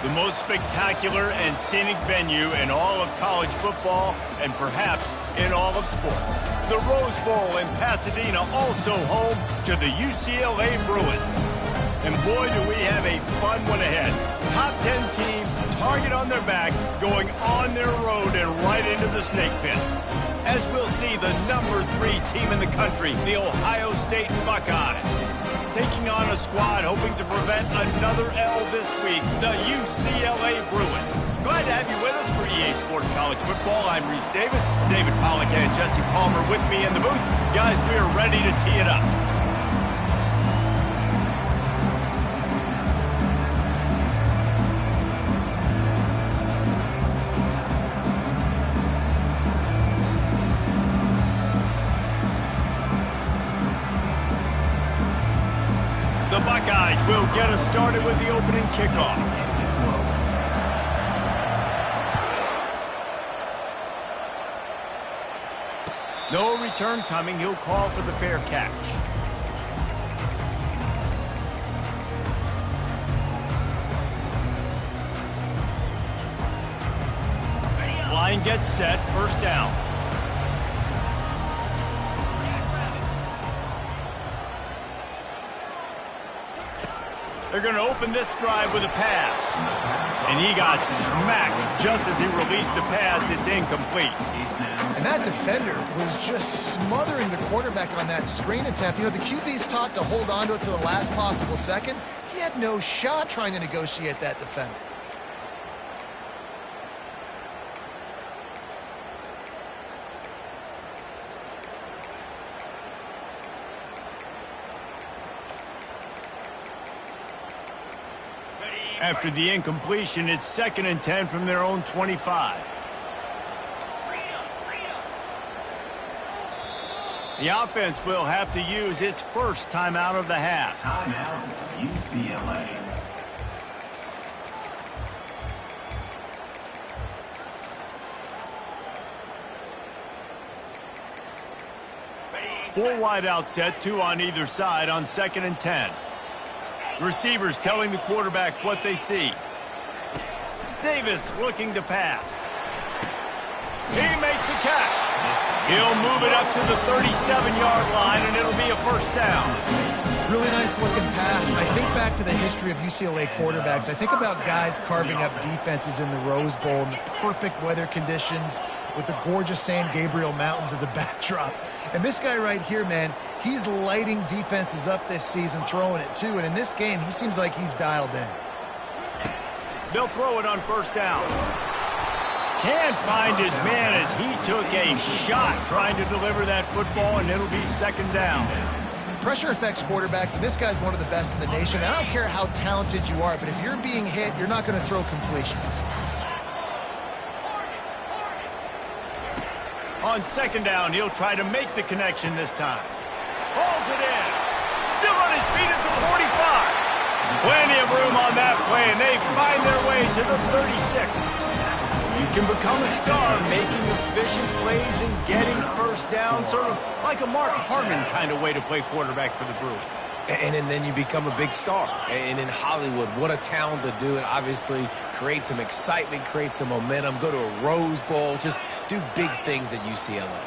The most spectacular and scenic venue in all of college football and perhaps in all of sports. The Rose Bowl in Pasadena, also home to the UCLA Bruins. And boy, do we have a fun one ahead. Top 10 team, target on their back, going on their road and right into the snake pit. As we'll see the number 3 team in the country, the Ohio State Buckeyes, taking on a squad hoping to prevent another L this week, the UCLA Bruins. Glad to have you with us for EA Sports College Football. I'm Reese Davis, David Pollack and Jesse Palmer with me in the booth. Guys, we are ready to tee it up. The Buckeyes will get us started with the opening kickoff. No return coming. He'll call for the fair catch. Line gets set. First down. They're going to open this drive with a pass. And he got smacked just as he released the pass. It's incomplete. And that defender was just smothering the quarterback on that screen attempt. You know, the QB's taught to hold on to it to the last possible second. He had no shot trying to negotiate that defender. After the incompletion, it's 2nd and 10 from their own 25. The offense will have to use its first timeout of the half. Timeout, UCLA. Four wide out set, 2 on either side on 2nd and 10. Receivers telling the quarterback what they see. Davis looking to pass. He makes a catch. He'll move it up to the 37-yard line, and it'll be a first down. Really nice looking pass. When I think back to the history of UCLA quarterbacks, I think about guys carving up defenses in the Rose Bowl in the perfect weather conditions with the gorgeous San Gabriel Mountains as a backdrop. And this guy right here, man, he's lighting defenses up this season, throwing it too. And in this game, he seems like he's dialed in. They'll throw it on first down. Can't find his man as he took a shot trying to deliver that football, and it'll be 2nd down. Pressure affects quarterbacks, and this guy's one of the best in the nation. I don't care how talented you are, but if you're being hit, you're not going to throw completions. On 2nd down, he'll try to make the connection this time. Hauls it in. Still on his feet at the 45. Plenty of room on that play, and they find their way to the 36. You can become a star making efficient plays and getting first down, sort of like a Mark Harmon kind of way to play quarterback for the Bruins. And then you become a big star. And in Hollywood, what a talent to do it. Obviously, create some excitement, create some momentum, go to a Rose Bowl, just do big things at UCLA.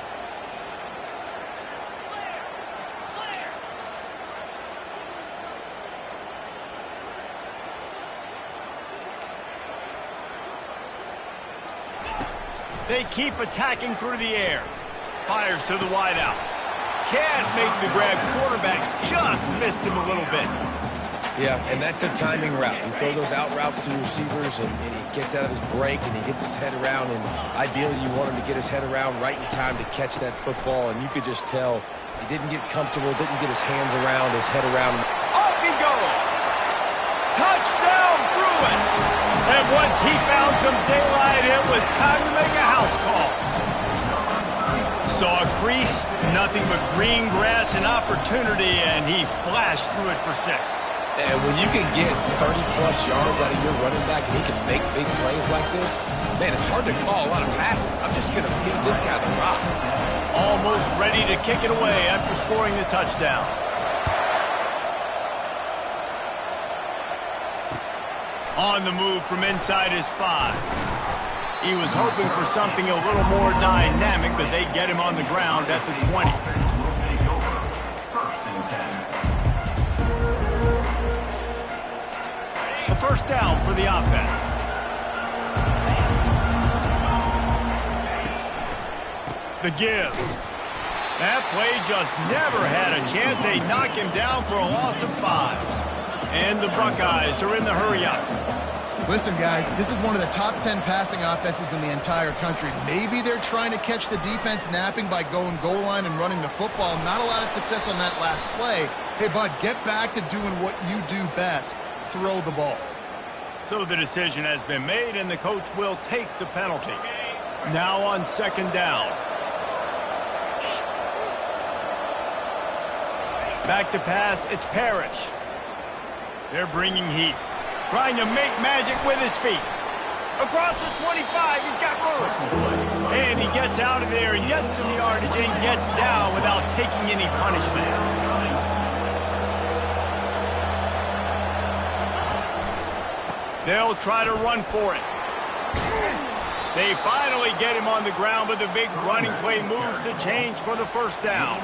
They keep attacking through the air. Fires to the wideout. Can't make the grab. Quarterback just missed him a little bit. Yeah, and that's a timing route. You throw those out routes to your receivers, and he gets out of his break, and he gets his head around. And ideally, you want him to get his head around right in time to catch that football. And you could just tell he didn't get comfortable, didn't get his hands around, his head around. Off he goes. Touchdown, Bruins. And once he found some daylight, it was time to make a house call. Saw a crease, nothing but green grass and opportunity, and he flashed through it for 6. And when you can get 30-plus yards out of your running back and he can make big plays like this, man, it's hard to call a lot of passes. I'm just going to feed this guy the rock. Almost ready to kick it away after scoring the touchdown. On the move from inside his 5. He was hoping for something a little more dynamic, but they get him on the ground at the 20. A first down for the offense. The give. That play just never had a chance. They knock him down for a loss of 5. And the Buckeyes are in the hurry-up. Listen, guys, this is one of the top 10 passing offenses in the entire country. Maybe they're trying to catch the defense napping by going goal line and running the football. Not a lot of success on that last play. Hey, bud, get back to doing what you do best. Throw the ball. So the decision has been made, and the coach will take the penalty. Now on second down. Back to pass, it's Parrish. They're bringing heat. Trying to make magic with his feet. Across the 25, he's got room. And he gets out of there and gets some yardage and gets down without taking any punishment. They'll try to run for it. They finally get him on the ground, but the big running play moves the change for the first down.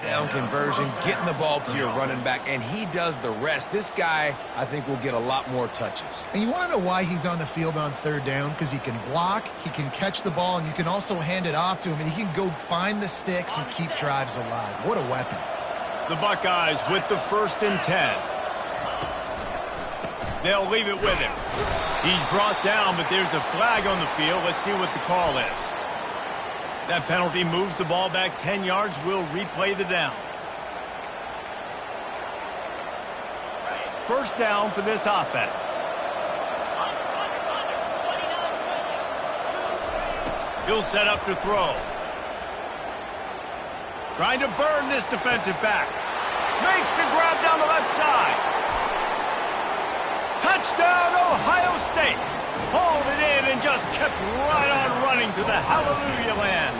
Down conversion, getting the ball to your running back, and he does the rest. This guy, I think, will get a lot more touches. And you want to know why he's on the field on third down? Because he can block, he can catch the ball, and you can also hand it off to him, and he can go find the sticks and keep drives alive. What a weapon. The Buckeyes with the 1st and 10. They'll leave it with him. He's brought down, but there's a flag on the field. Let's see what the call is. That penalty moves the ball back 10 yards. We'll replay the downs. First down for this offense. He'll set up to throw. Trying to burn this defensive back. Makes the grab down the left side. Touchdown, Ohio State. Hauled it in and just kept right on running to the hallelujah land.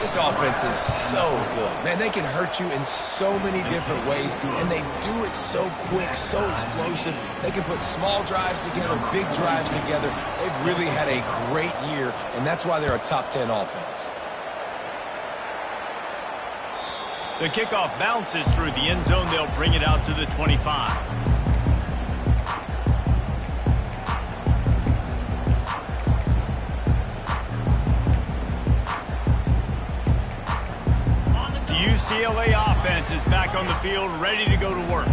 This offense is so good. Man, they can hurt you in so many different ways, and they do it so quick, so explosive. They can put small drives together, big drives together. They've really had a great year, and that's why they're a top 10 offense. The kickoff bounces through the end zone. They'll bring it out to the 25. UCLA offense is back on the field, ready to go to work.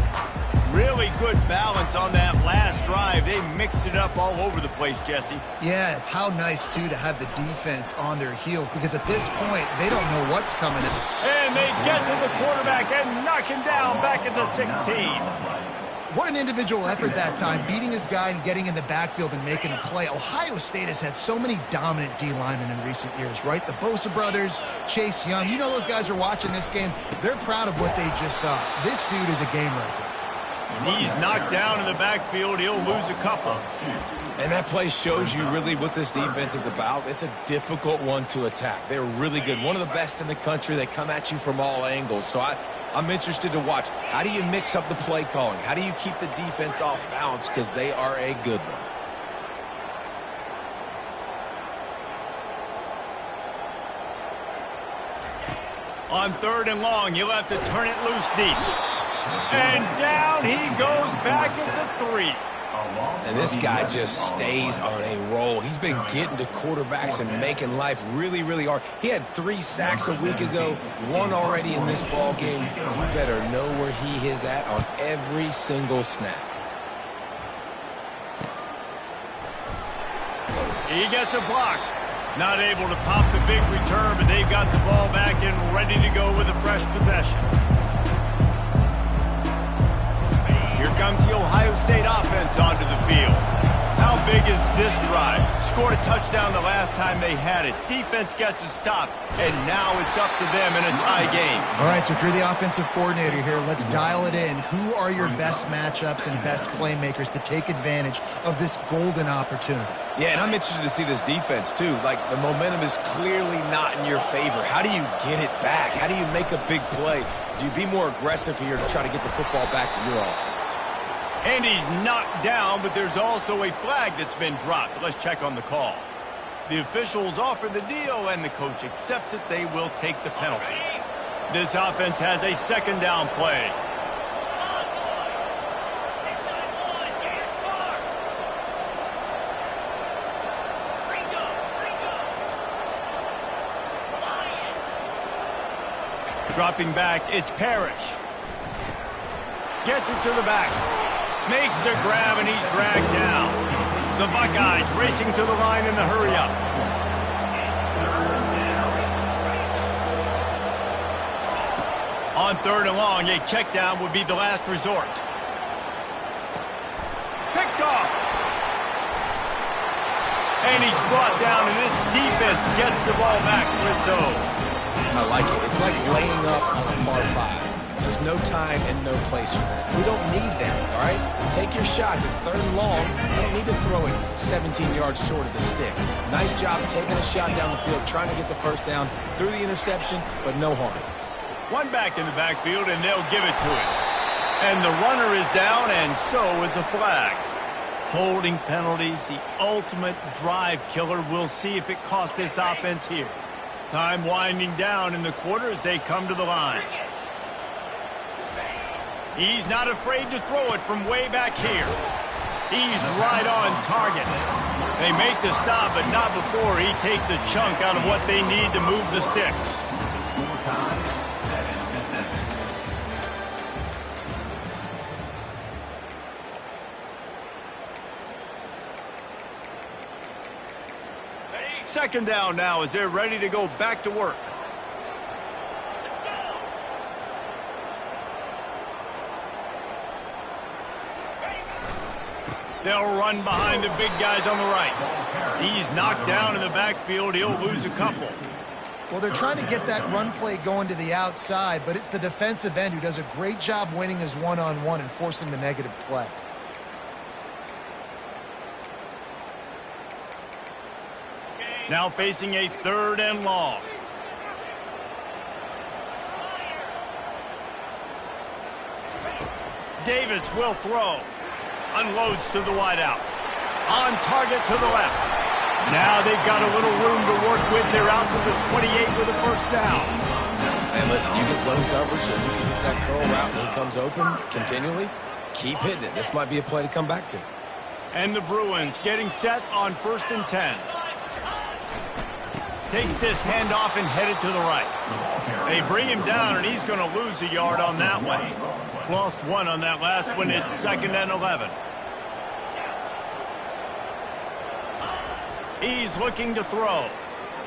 Really good balance on that last drive. They mixed it up all over the place, Jesse. Yeah, how nice, too, to have the defense on their heels, because at this point, they don't know what's coming. And they get to the quarterback and knock him down back at the 16. What an individual effort that time, beating his guy and getting in the backfield and making a play. Ohio State has had so many dominant D linemen in recent years, right? The Bosa brothers, Chase Young. You know those guys are watching this game. They're proud of what they just saw. This dude is a game wrecker. He's knocked down in the backfield. He'll lose a couple. And that play shows you really what this defense is about. It's a difficult one to attack. They're really good. One of the best in the country. They come at you from all angles. So I'm interested to watch. How do you mix up the play calling? How do you keep the defense off balance? Because they are a good one. On 3rd and long, he'll have to turn it loose deep. And down he goes back at the 3. And this guy just stays on a roll. He's been getting to quarterbacks and making life really, really hard. He had 3 sacks a week ago, 1 already in this ball game. You better know where he is at on every single snap. He gets a block. Not able to pop the big return, but they've got the ball back and ready to go with a fresh possession. Here comes the Ohio State offense onto the field. How big is this drive? Scored a touchdown the last time they had it. Defense gets a stop, and now it's up to them in a tie game. All right, so if you're the offensive coordinator here, let's dial it in. Who are your best matchups and best playmakers to take advantage of this golden opportunity? Yeah, and I'm interested to see this defense, too. Like, the momentum is clearly not in your favor. How do you get it back? How do you make a big play? Do you be more aggressive here to try to get the football back to your offense? And he's knocked down, but there's also a flag that's been dropped. Let's check on the call. The officials offer the deal, and the coach accepts it. They will take the penalty. This offense has a second down play. Dropping back, it's Parrish. Gets it to the back. Makes the grab, and he's dragged down. The Buckeyes racing to the line in the hurry-up. On 3rd and long, a check down would be the last resort. Picked off. And he's brought down, and this defense gets the ball back for its own. I like it. It's like laying up on a par 5. There's no time and no place for that. We don't need that, all right? Take your shots. It's 3rd and long. You don't need to throw it 17 yards short of the stick. Nice job taking a shot down the field, trying to get the first down through the interception, but no harm. One back in the backfield, and they'll give it to him. And the runner is down, and so is a flag. Holding penalties, the ultimate drive killer. We'll see if it costs this offense here. Time winding down in the quarter as they come to the line. He's not afraid to throw it from way back here. He's right on target. They make the stop, but not before he takes a chunk out of what they need to move the sticks. Second down now as they're ready to go back to work. They'll run behind the big guys on the right. He's knocked down in the backfield. He'll lose a couple. Well, they're trying to get that run play going to the outside, but it's the defensive end who does a great job winning his one-on-one and forcing the negative play. Now facing a 3rd and long. Davis will throw. Unloads to the wideout. On target to the left. Now they've got a little room to work with. They're out to the 28 with a first down. And listen, you get zone coverage and you hit that curl route and he comes open continually. Keep hitting it. This might be a play to come back to. And the Bruins getting set on 1st and 10. Takes this handoff and headed to the right. They bring him down, and he's going to lose a yard on that one. Lost 1 on that last one. It's 2nd and 11. He's looking to throw.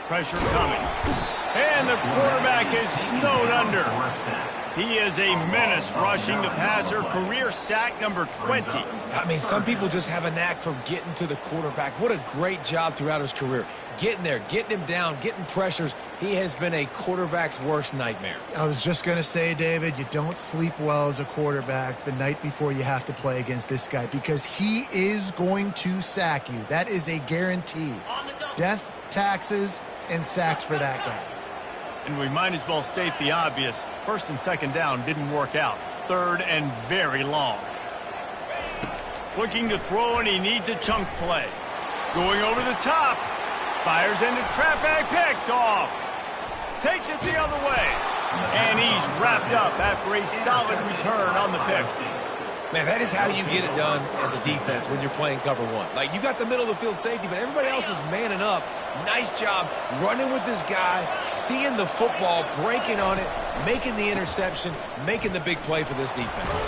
Pressure coming. And the quarterback is snowed under. He is a menace rushing the passer. Career sack number 20. I mean, some people just have a knack for getting to the quarterback. What a great job throughout his career. Getting there, getting him down, getting pressures. He has been a quarterback's worst nightmare. I was just going to say, David, you don't sleep well as a quarterback the night before you have to play against this guy because he is going to sack you. That is a guarantee. Death, taxes, and sacks for that guy. And we might as well state the obvious. 1st and 2nd down didn't work out. 3rd and very long. Looking to throw, and he needs a chunk play. Going over the top. Fires into traffic. Picked off. Takes it the other way. And he's wrapped up after a solid return on the pick. Man, that is how you get it done as a defense when you're playing cover 1. Like, you got the middle of the field safety, but everybody else is manning up. Nice job running with this guy, seeing the football, breaking on it, making the interception, making the big play for this defense.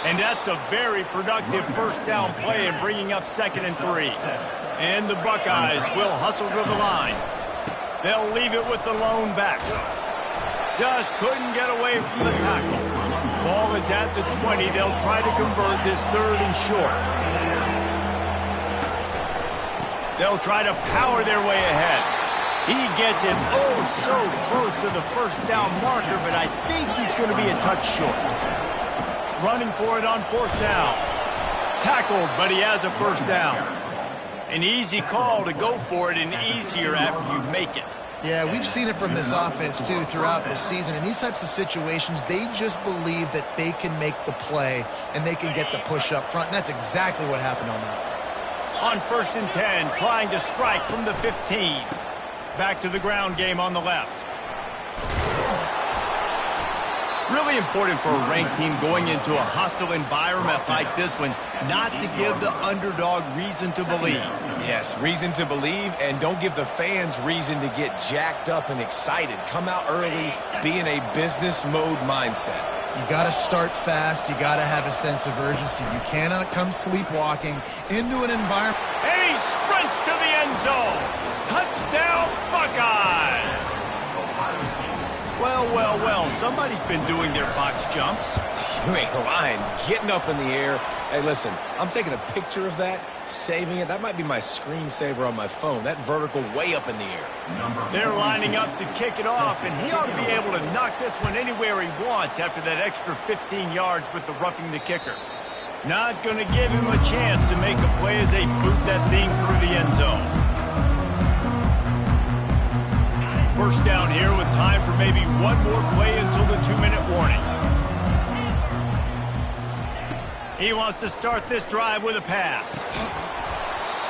And that's a very productive first down play and bringing up 2nd and 3. And the Buckeyes will hustle to the line. They'll leave it with the lone back. Just couldn't get away from the tackle. Ball is at the 20. They'll try to convert this 3rd and short. They'll try to power their way ahead. He gets it so close to the first down marker, but I think he's going to be a touch short. Running for it on 4th down. Tackled, but he has a first down. An easy call to go for it, and easier after you make it. Yeah, we've seen it from this offense, too, throughout the season. In these types of situations, they just believe that they can make the play and they can get the push up front, and that's exactly what happened on that. On 1st and 10, trying to strike from the 15. Back to the ground game on the left. Really important for a ranked team going into a hostile environment like this one, not to give the underdog reason to believe. Yes, reason to believe, and don't give the fans reason to get jacked up and excited. Come out early, be in a business mode mindset. You got to start fast. You got to have a sense of urgency. You cannot come sleepwalking into an environment. And he sprints to the end zone. Touchdown, Buckeyes! Well, somebody's been doing their box jumps. You ain't lying. Getting up in the air. Hey, listen, I'm taking a picture of that, saving it. That might be my screensaver on my phone. That vertical way up in the air. They're lining up to kick it off, and he ought to be able to knock this one anywhere he wants after that extra 15 yards with the roughing the kicker. Not going to give him a chance to make a play as they boot that thing through the end zone. First down here with time for maybe one more play until the 2-minute warning. He wants to start this drive with a pass.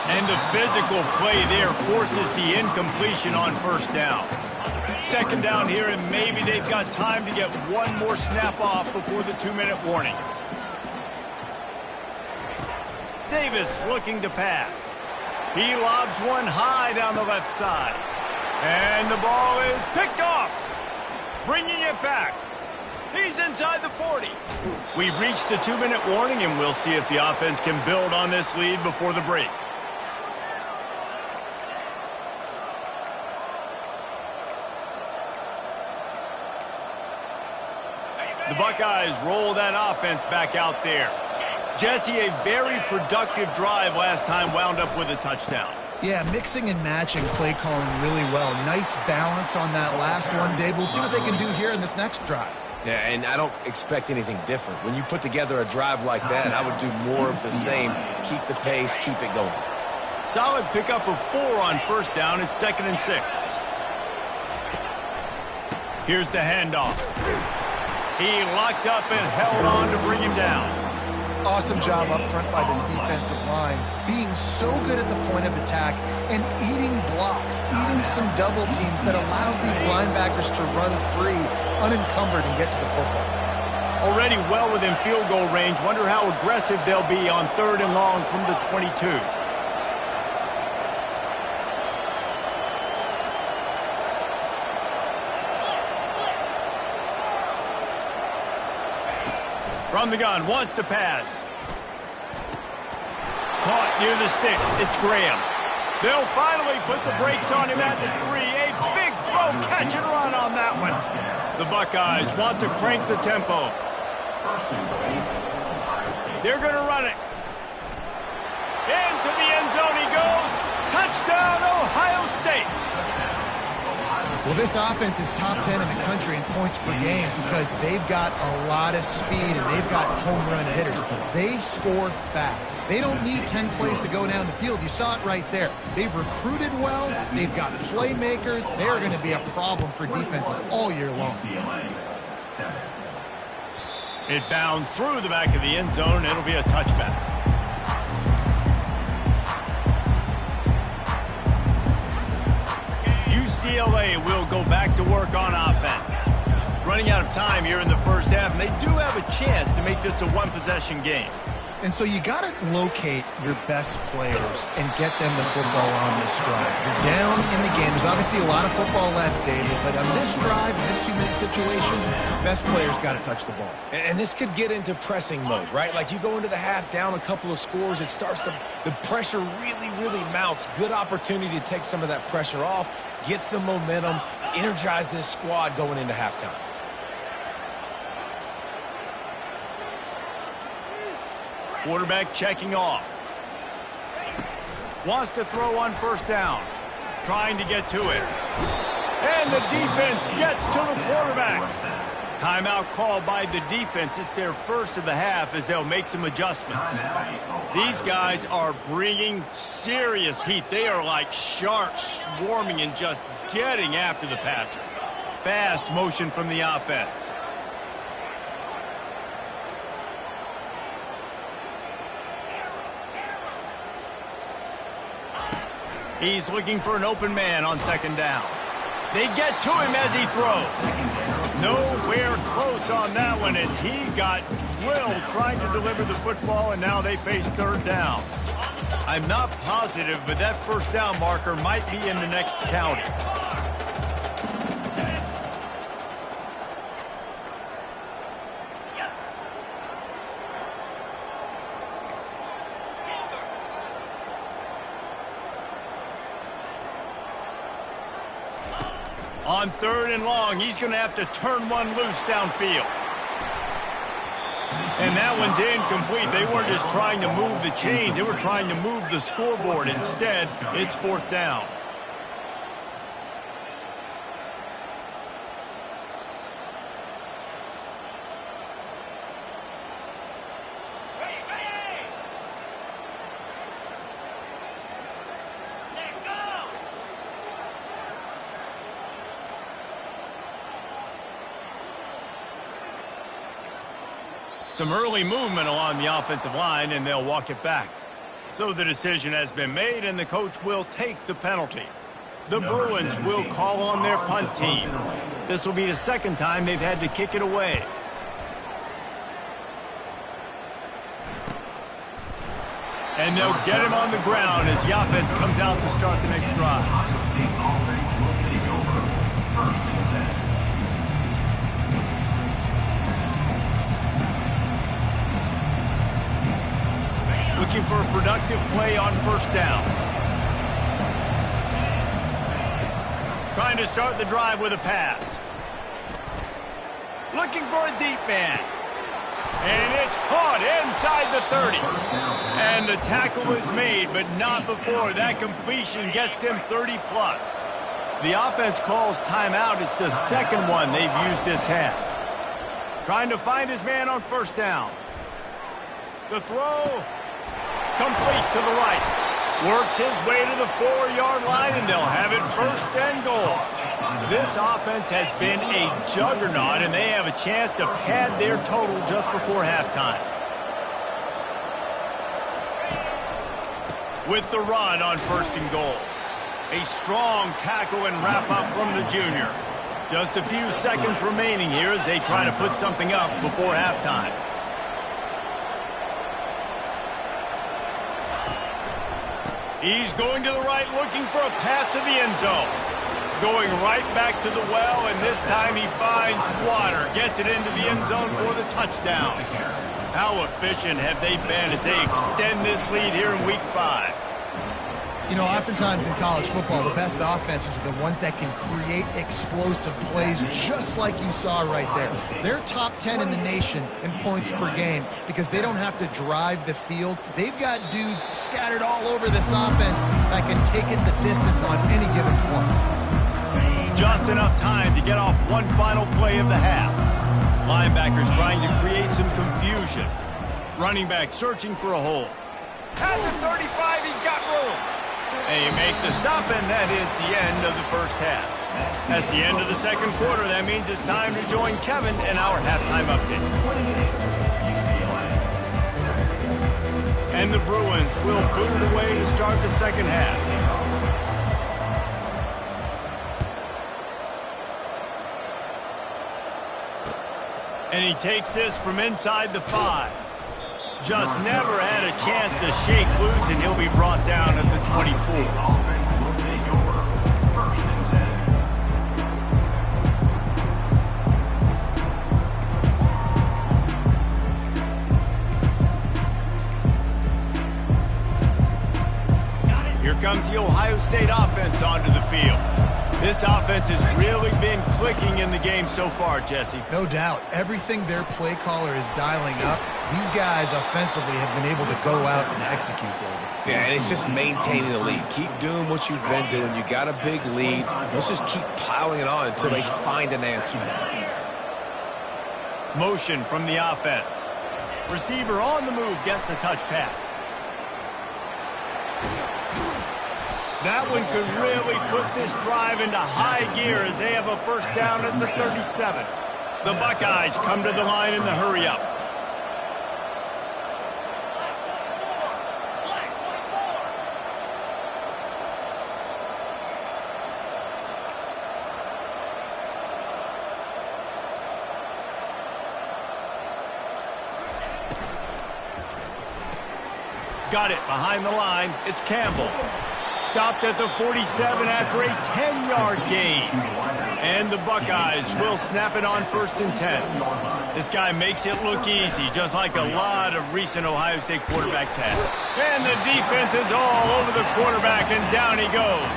And the physical play there forces the incompletion on 1st down. 2nd down here, and maybe they've got time to get one more snap off before the 2-minute warning. Davis looking to pass. He lobs one high down the left side. And the ball is picked off. Bringing it back. He's inside the 40. We've reached the 2-minute warning, and we'll see if the offense can build on this lead before the break. The Buckeyes roll that offense back out there. Jesse, a very productive drive last time wound up with a touchdown. Yeah, mixing and matching play calling really well. Nice balance on that last one, Dave. We'll see what they can do here in this next drive. Yeah, and I don't expect anything different. When you put together a drive like that, I would do more of the same. Keep the pace, keep it going. Solid pickup of 4 on 1st down. It's 2nd and 6. Here's the handoff. He locked up and held on to bring him down. Awesome job up front by this defensive line, being so good at the point of attack and eating blocks, eating some double teams that allows these linebackers to run free, unencumbered, and get to the football. Already well within field goal range. Wonder how aggressive they'll be on 3rd and long from the 22. From the gun, wants to pass. Caught near the sticks. It's Graham. They'll finally put the brakes on him at the 3. A big throw, catch and run on that one. The Buckeyes want to crank the tempo. They're going to run it. Into the end zone he goes. Touchdown, Ohio State. Well, this offense is top 10 in the country in points per game because they've got a lot of speed and they've got home run hitters. They score fast. They don't need 10 plays to go down the field. You saw it right there. They've recruited well. They've got playmakers. They're going to be a problem for defenses all year long. It bounds through the back of the end zone. It'll be a touchback. UCLA will go back to work on offense. Running out of time here in the 1st half, and they do have a chance to make this a one-possession game. And so you got to locate your best players and get them the football on this drive. You're down in the game. There's obviously a lot of football left, David, but on this drive, in this 2-minute situation, best players got to touch the ball. And this could get into pressing mode, right? Like you go into the half down a couple of scores, it starts to, the pressure really mounts. Good opportunity to take some of that pressure off, get some momentum, energize this squad going into halftime. Quarterback checking off. Wants to throw on first down. Trying to get to it. And the defense gets to the quarterback. Timeout called by the defense. It's their first of the half as they'll make some adjustments. These guys are bringing serious heat. They are like sharks swarming and just getting after the passer. Fast motion from the offense. He's looking for an open man on second down. They get to him as he throws. Nowhere close on that one as he got drilled trying to deliver the football, and now they face third down. I'm not positive, but that first down marker might be in the next county. On third and long, he's going to have to turn one loose downfield. And that one's incomplete. They weren't just trying to move the chains. They were trying to move the scoreboard. Instead, it's fourth down. Some early movement along the offensive line, and they'll walk it back. So the decision has been made, and the coach will take the penalty. The Bruins will call on their punt team. This will be the second time they've had to kick it away. And they'll get him on the ground as the offense comes out to start the next drive. Looking for a productive play on first down. Trying to start the drive with a pass. Looking for a deep man. And it's caught inside the 30. And the tackle is made, but not before. That completion gets them 30-plus. The offense calls timeout. It's the second one they've used this half. Trying to find his man on first down. The throw. Complete to the right. Works his way to the 4-yard line, and they'll have it first and goal. This offense has been a juggernaut, and they have a chance to pad their total just before halftime. With the run on first and goal. A strong tackle and wrap-up from the junior. Just a few seconds remaining here as they try to put something up before halftime. He's going to the right, looking for a path to the end zone. Going right back to the well, and this time he finds water. Gets it into the end zone for the touchdown. How efficient have they been as they extend this lead here in Week 5? You know, oftentimes in college football, the best offenses are the ones that can create explosive plays, just like you saw right there. They're top 10 in the nation in points per game because they don't have to drive the field. They've got dudes scattered all over this offense that can take it the distance on any given play. Just enough time to get off one final play of the half. Linebackers trying to create some confusion. Running back searching for a hole. At the 35, he's got room. And you make the stop, and that is the end of the first half. That's the end of the second quarter. That means it's time to join Kevin in our halftime update. And the Bruins will boot it away to start the second half. And he takes this from inside the 5. Just never had a chance to shake loose, and he'll be brought down at the 24. Offense will take over. First and 10. Here comes the Ohio State offense onto the field. This offense has really been clicking in the game so far, Jesse. No doubt. Everything their play caller is dialing up, these guys offensively have been able to go out and execute, David. Yeah, and it's just maintaining the lead. Keep doing what you've been doing. You got a big lead. Let's just keep piling it on until they find an answer. Motion from the offense. Receiver on the move gets the touch pass. That one could really put this drive into high gear as they have a first down at the 37. The Buckeyes come to the line in the hurry-up. Got it behind the line. It's Campbell. Stopped at the 47 after a 10-yard gain. And the Buckeyes will snap it on first and 10. This guy makes it look easy, just like a lot of recent Ohio State quarterbacks have. And the defense is all over the quarterback, and down he goes.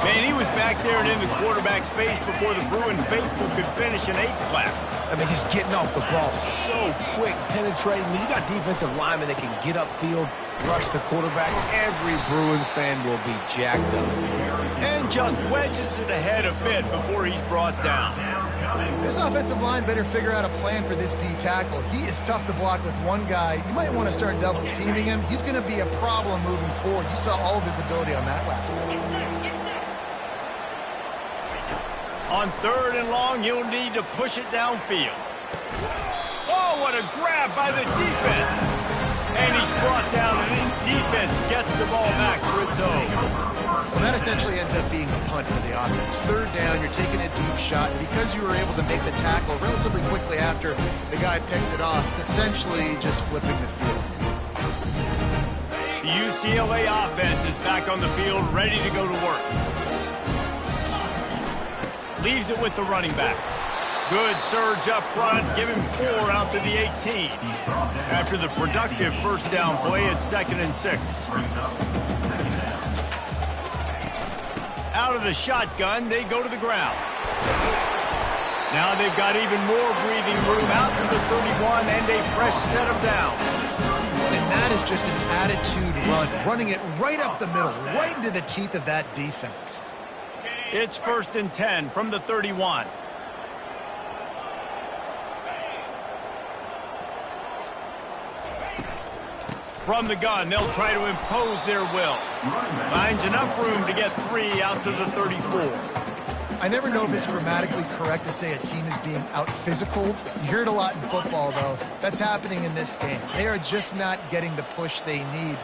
Man, he was back there and in the quarterback's face before the Bruin faithful could finish an 8-clap. I mean, just getting off the ball so quick, penetrating. When you got defensive linemen that can get upfield, rush the quarterback, every Bruins fan will be jacked up. And just wedges it ahead a bit before he's brought down. This offensive line better figure out a plan for this D tackle. He is tough to block with one guy. You might want to start double teaming him. He's going to be a problem moving forward. You saw all of his ability on that last one. On third and long, you'll need to push it downfield. Oh, what a grab by the defense. And he's brought down, and his defense gets the ball back for its own. Well, that essentially ends up being a punt for the offense. Third down, you're taking a deep shot. And because you were able to make the tackle relatively quickly after the guy picked it off, it's essentially just flipping the field. The UCLA offense is back on the field, ready to go to work. Leaves it with the running back. Good surge up front, give him 4 out to the 18. After the productive first down play, it's 2nd and 6. Out of the shotgun, they go to the ground. Now they've got even more breathing room out to the 31 and a fresh set of downs. And that is just an attitude run, running it right up the middle, right into the teeth of that defense. It's 1st and 10 from the 31. From the gun, they'll try to impose their will. Finds enough room to get 3 out to the 34. I never know if it's grammatically correct to say a team is being out-physicaled. You hear it a lot in football, though. That's happening in this game. They are just not getting the push they need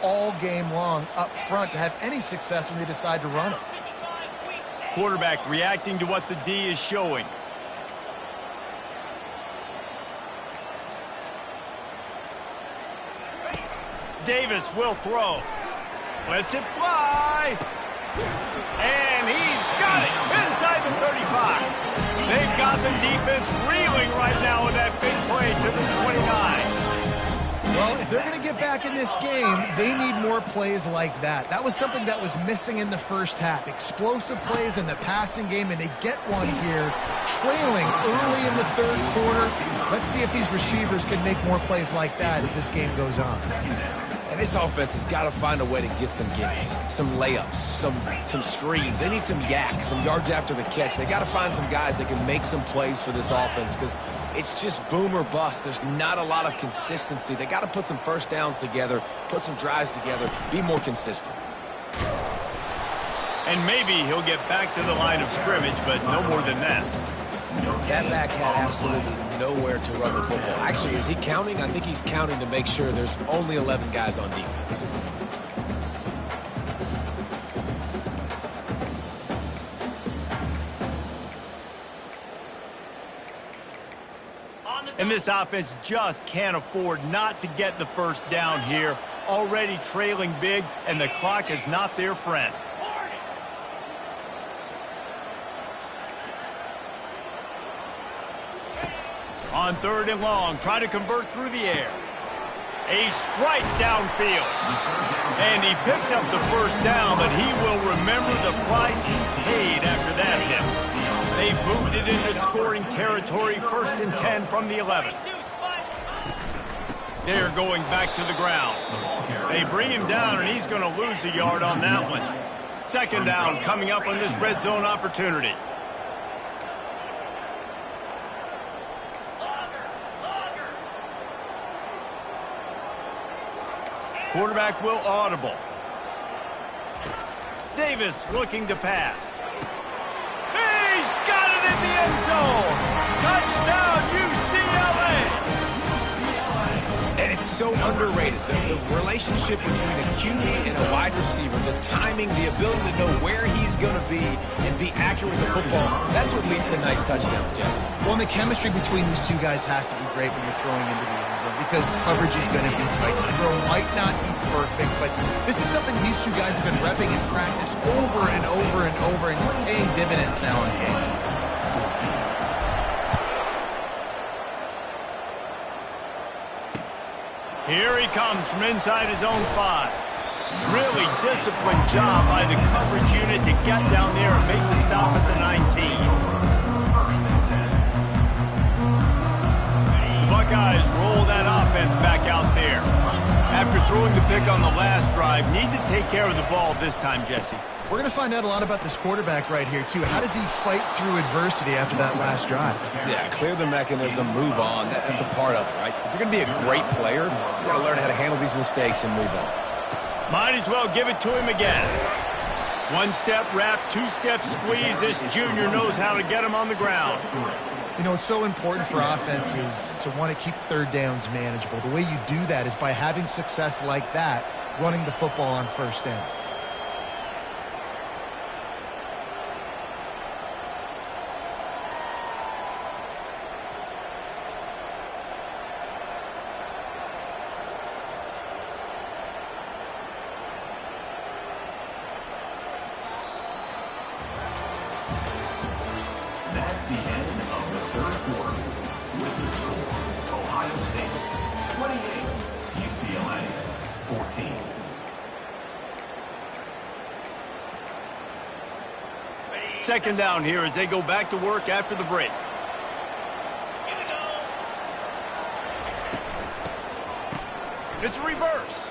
all game long up front to have any success when they decide to run it. Quarterback reacting to what the D is showing. Davis will throw. Lets it fly. And he's got it inside the 35. They've got the defense reeling right now with that big play to the 29. Well, if they're going to get back in this game, they need more plays like that. That was something that was missing in the first half. Explosive plays in the passing game, and they get one here, trailing early in the third quarter. Let's see if these receivers can make more plays like that as this game goes on. And this offense has got to find a way to get some gimmies, some layups, some screens. They need some yak, some yards after the catch. They got to find some guys that can make some plays for this offense because it's just boom or bust. There's not a lot of consistency. They got to put some first downs together, put some drives together, be more consistent. And maybe he'll get back to the line of scrimmage, but no more than that. That back had absolutely nowhere to run the football. Actually, is he counting? I think he's counting to make sure there's only 11 guys on defense. And this offense just can't afford not to get the first down here. Already trailing big, and the clock is not their friend. On 3rd and long, try to convert through the air. A strike downfield. And he picks up the first down, but he will remember the price he paid after that hit. They moved it into scoring territory, 1st and 10 from the 11. They're going back to the ground. They bring him down, and he's going to lose a yard on that one. 2nd down coming up on this red zone opportunity. Quarterback will audible. Davis looking to pass. He's got it in the end zone. Touchdown, UCLA. And it's so underrated. The relationship between a QB and a wide receiver, the timing, the ability to know where he's going to be and be accurate with the football, that's what leads to nice touchdowns, Jesse. Well, and the chemistry between these two guys has to be great when you're throwing into the end zone because coverage is going to be tight. The throw might not be perfect, but this is something these two guys have been repping in practice over and over and over, and it's paying dividends now in game. Here he comes from inside his own 5. Really disciplined job by the coverage unit to get down there and make the stop at the 19. The Buckeyes roll that offense back out there. After throwing the pick on the last drive, need to take care of the ball this time, Jesse. We're going to find out a lot about this quarterback right here, too. How does he fight through adversity after that last drive? Yeah, clear the mechanism, move on. That's a part of it, right? If you're going to be a great player, you got to learn how to handle these mistakes and move on. Might as well give it to him again. 1-step wrap, 2-step squeeze. This junior knows how to get him on the ground. You know, it's so important for offenses to want to keep 3rd downs manageable. The way you do that is by having success like that, running the football on 1st down. That's the end of the 3rd quarter. With the score, Ohio State 28, UCLA 14. Second down here as they go back to work after the break. It's a reverse.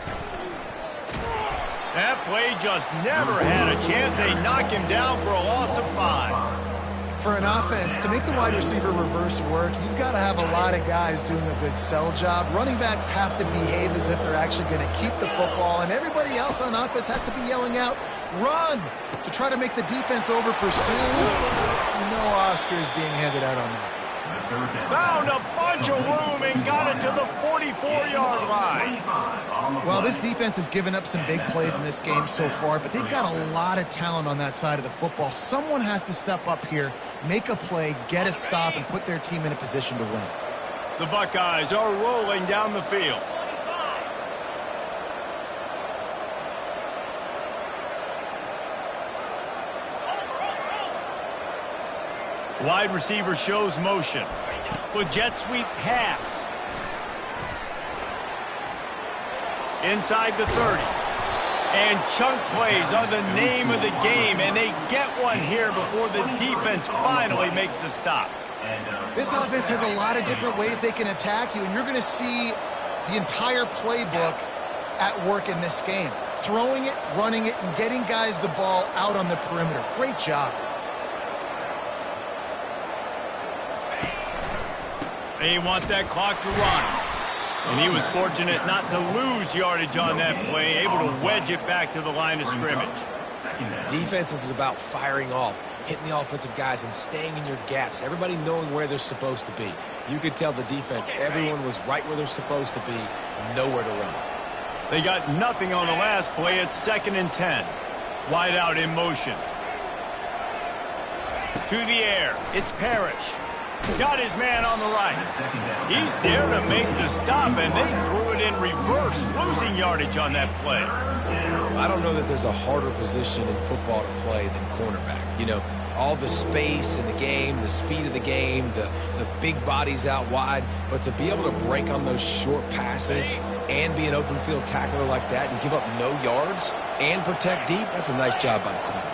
That play just never had a chance. They knock him down for a loss of 5. For an offense, to make the wide receiver reverse work, you've got to have a lot of guys doing a good sell job. Running backs have to behave as if they're actually going to keep the football, and everybody else on offense has to be yelling out, run, to try to make the defense over pursue. No Oscars being handed out on that. Found a bunch of room and got it to the 44-yard line. Well, this defense has given up some big plays in this game so far, but they've got a lot of talent on that side of the football. Someone has to step up here, make a play, get a stop, and put their team in a position to win. The Buckeyes are rolling down the field. Wide receiver shows motion. With jet sweep pass. Inside the 30. And chunk plays are the name of the game, and they get one here before the defense finally makes the stop. This offense has a lot of different ways they can attack you, and you're going to see the entire playbook at work in this game. Throwing it, running it, and getting guys the ball out on the perimeter. Great job. They want that clock to run. And he was fortunate not to lose yardage on that play, able to wedge it back to the line of scrimmage. Defense is about firing off, hitting the offensive guys, and staying in your gaps. Everybody knowing where they're supposed to be. You could tell the defense, everyone was right where they're supposed to be, nowhere to run. They got nothing on the last play. It's 2nd and 10. Wide out in motion. To the air. It's Parrish. Got his man on the right. He's there to make the stop, and they threw it in reverse, losing yardage on that play. I don't know that there's a harder position in football to play than cornerback. You know, all the space in the game, the speed of the game, the big bodies out wide. But to be able to break on those short passes and be an open field tackler like that and give up no yards and protect deep, that's a nice job by the corner.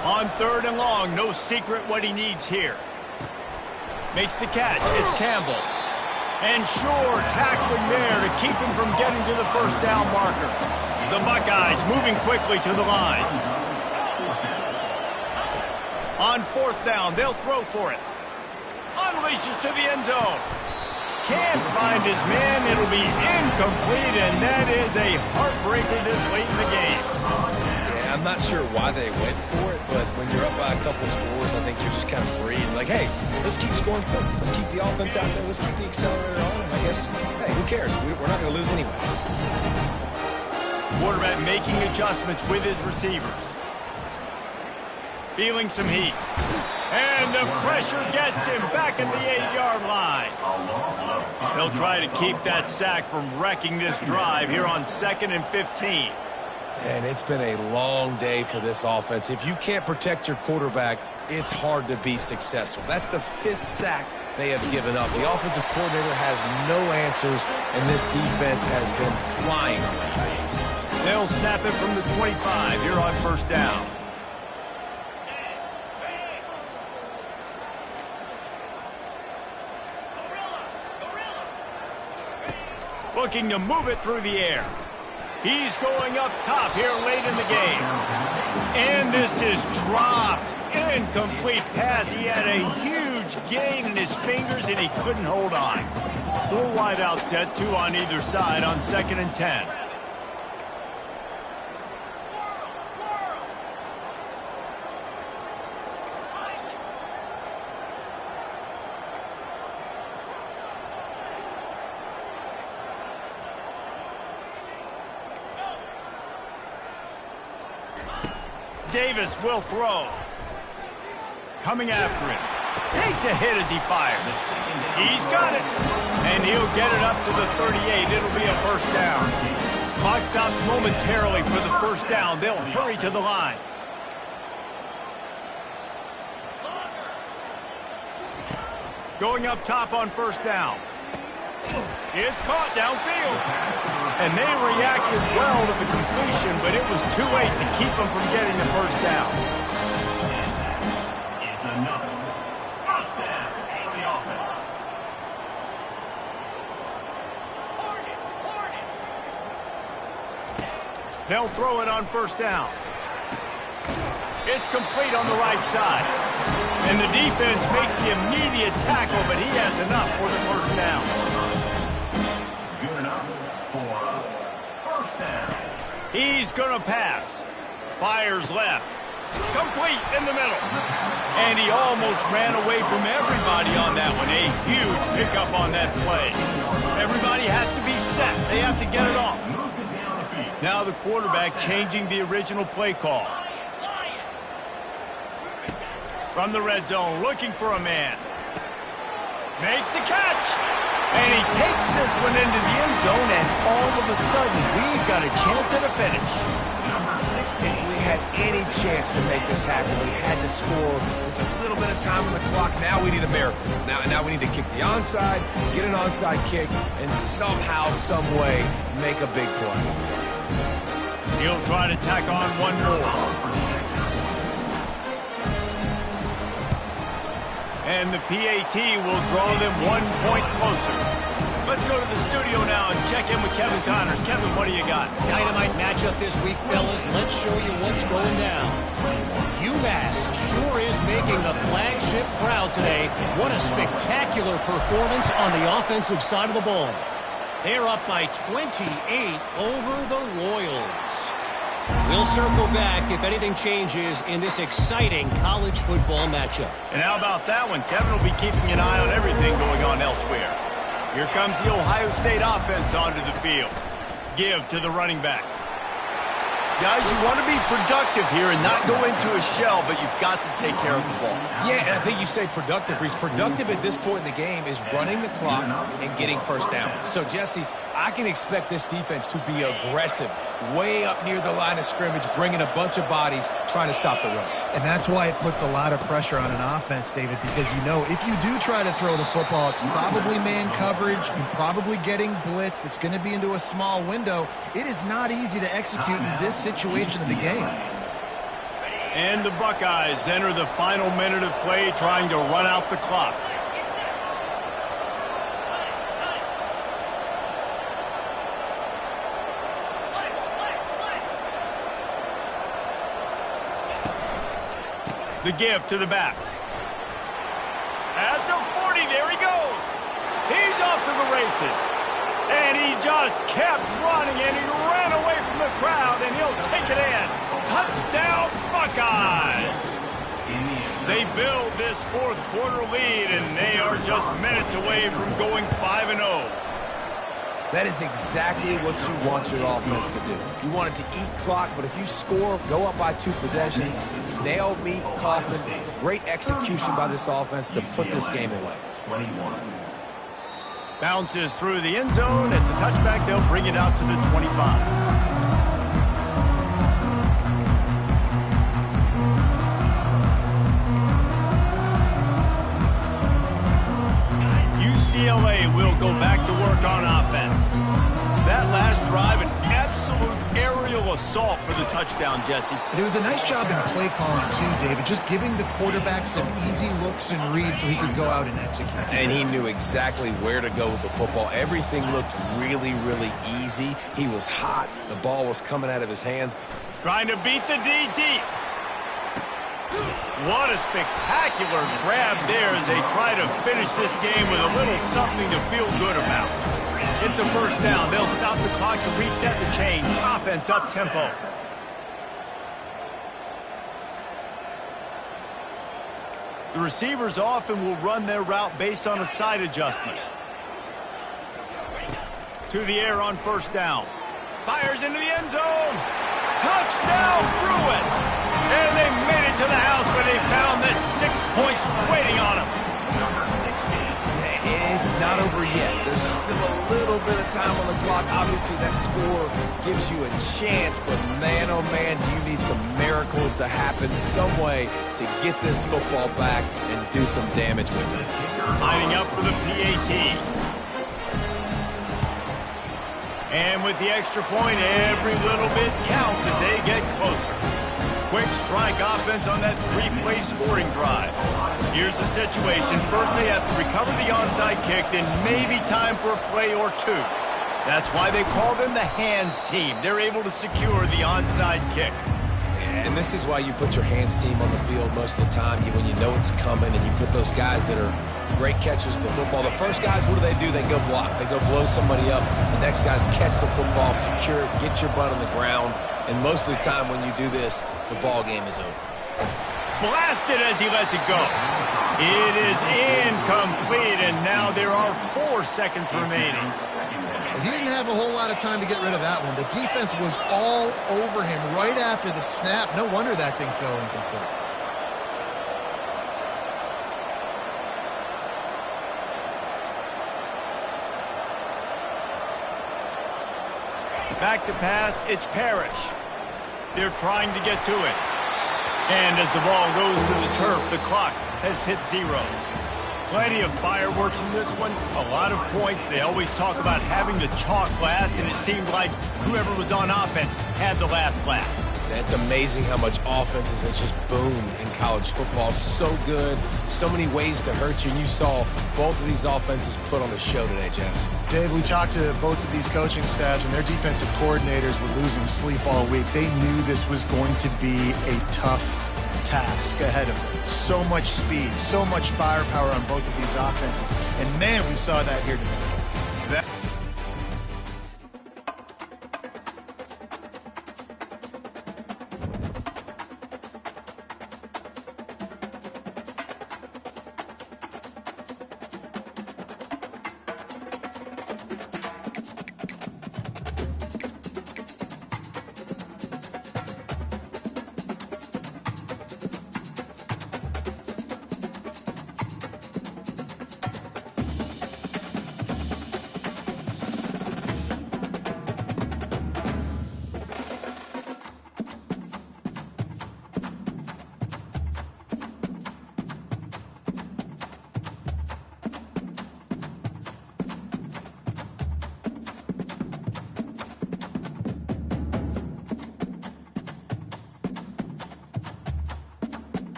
On 3rd and long, no secret what he needs here. Makes the catch. It's Campbell. And sure, tackling there to keep him from getting to the first down marker. The Buckeyes moving quickly to the line. On 4th down, they'll throw for it. Unleashes to the end zone. Can't find his man. It'll be incomplete, and that is a heartbreaker this late in the game. I'm not sure why they went for it, but when you're up by a couple scores, I think you're just kind of free and like, hey, let's keep scoring points. Let's keep the offense out there. Let's keep the accelerator on. And I guess, hey, who cares? We're not going to lose anyways. Quarterback making adjustments with his receivers. Feeling some heat. And the pressure gets him back at the 8-yard line. They'll try to keep that sack from wrecking this drive here on 2nd and 15. And it's been a long day for this offense. If you can't protect your quarterback, it's hard to be successful. That's the 5th sack they have given up. The offensive coordinator has no answers, and this defense has been flying away. They'll snap it from the 25 here on 1st down. Looking to move it through the air. He's going up top here late in the game. And this is dropped. Incomplete pass. He had a huge gain in his fingers, and he couldn't hold on. Full wide out set, 2 on either side on 2nd and 10. Davis will throw. Coming after him. Takes a hit as he fires. He's got it. And he'll get it up to the 38. It'll be a 1st down. Clock stops momentarily for the 1st down. They'll hurry to the line. Going up top on 1st down. It's caught downfield. And they reacted well to the completion, but it was too late to keep them from getting the 1st down. Is another 1st down for the offense. They'll throw it on 1st down. It's complete on the right side. And the defense makes the immediate tackle, but he has enough for the 1st down. Good enough for a 1st down. He's going to pass. Fires left. Complete in the middle. And he almost ran away from everybody on that one. A huge pickup on that play. Everybody has to be set. They have to get it off. Now the quarterback changing the original play call. From the red zone, looking for a man. Makes the catch. And he takes this one into the end zone, and all of a sudden, we've got a chance at a finish. If we had any chance to make this happen, we had to score with a little bit of time on the clock. Now we need a miracle. Now we need to kick the onside, get an onside kick, and somehow, some way, make a big play. He'll try to tack on one more. And the PAT will draw them 1 point closer. Let's go to the studio now and check in with Kevin Connors. Kevin, what do you got? Dynamite matchup this week, fellas. Let's show you what's going down. UMass sure is making the flagship proud today. What a spectacular performance on the offensive side of the ball. They're up by 28 over the Royals. We'll circle back if anything changes in this exciting college football matchup. And how about that one? Kevin will be keeping an eye on everything going on elsewhere. Here comes the Ohio State offense onto the field. Give to the running back. Guys, you want to be productive here and not go into a shell, but you've got to take care of the ball. Yeah, and I think you say productive. He's productive at this point in the game is running the clock and getting first down. So, Jesse, I can expect this defense to be aggressive, way up near the line of scrimmage, bringing a bunch of bodies, trying to stop the run. And that's why it puts a lot of pressure on an offense, David, because you know if you do try to throw the football, it's probably man coverage, you're probably getting blitz, that's going to be into a small window. It is not easy to execute in this situation of the game. And the Buckeyes enter the final minute of play trying to run out the clock. The give to the back. At the 40, there he goes. He's off to the races. And he just kept running, and he ran away from the crowd, and he'll take it in. Touchdown, Buckeyes! They build this fourth quarter lead, and they are just minutes away from going 5-0. That is exactly what you want your offense to do. You want it to eat clock, but if you score, go up by 2 possessions, nail meet Coffin. Great execution by this offense to put this game away. Bounces through the end zone. It's a touchback. They'll bring it out to the 25. UCLA will go back to work on offense. That last drive, an absolute aerial assault for the touchdown, Jesse. And it was a nice job in play calling, too, David, just giving the quarterback some easy looks and reads so he could go out and execute. And he knew exactly where to go with the football. Everything looked really, really easy. He was hot. The ball was coming out of his hands. Trying to beat the D deep. What a spectacular grab there as they try to finish this game with a little something to feel good about. It's a first down. They'll stop the clock to reset the chains. Offense up tempo. The receivers often will run their route based on a side adjustment. To the air on first down. Fires into the end zone. Touchdown, Bruins! And they made it to the house where they found that 6 points waiting on them. It's not over yet. There's still a little bit of time on the clock. Obviously, that score gives you a chance, but man, oh man, do you need some miracles to happen some way to get this football back and do some damage with it. Lining up for the PAT. And with the extra point, every little bit counts as they get closer. Quick strike offense on that 3-play scoring drive. Here's the situation. First, they have to recover the onside kick, then maybe time for a play or two. That's why they call them the hands team. They're able to secure the onside kick. And this is why you put your hands team on the field most of the time when you know it's coming, and you put those guys that are great catchers of the football. The first guys, what do? They go block. They go blow somebody up. The next guys catch the football, secure it, get your butt on the ground. And most of the time when you do this, the ball game is over. Blasted as he lets it go. It is incomplete, and now there are 4 seconds remaining. He didn't have a whole lot of time to get rid of that one. The defense was all over him right after the snap. No wonder that thing fell incomplete. Back to pass, it's Parrish. They're trying to get to it. And as the ball goes to the turf, the clock has hit 0. Plenty of fireworks in this one, a lot of points. They always talk about having the chalk last, and it seemed like whoever was on offense had the last laugh. It's amazing how much offense has just boomed in college football. So good, so many ways to hurt you, and you saw both of these offenses put on the show today, Jess. Dave, we talked to both of these coaching staffs, and their defensive coordinators were losing sleep all week. They knew this was going to be a tough task ahead of them. So much speed, so much firepower on both of these offenses. And man, we saw that here today.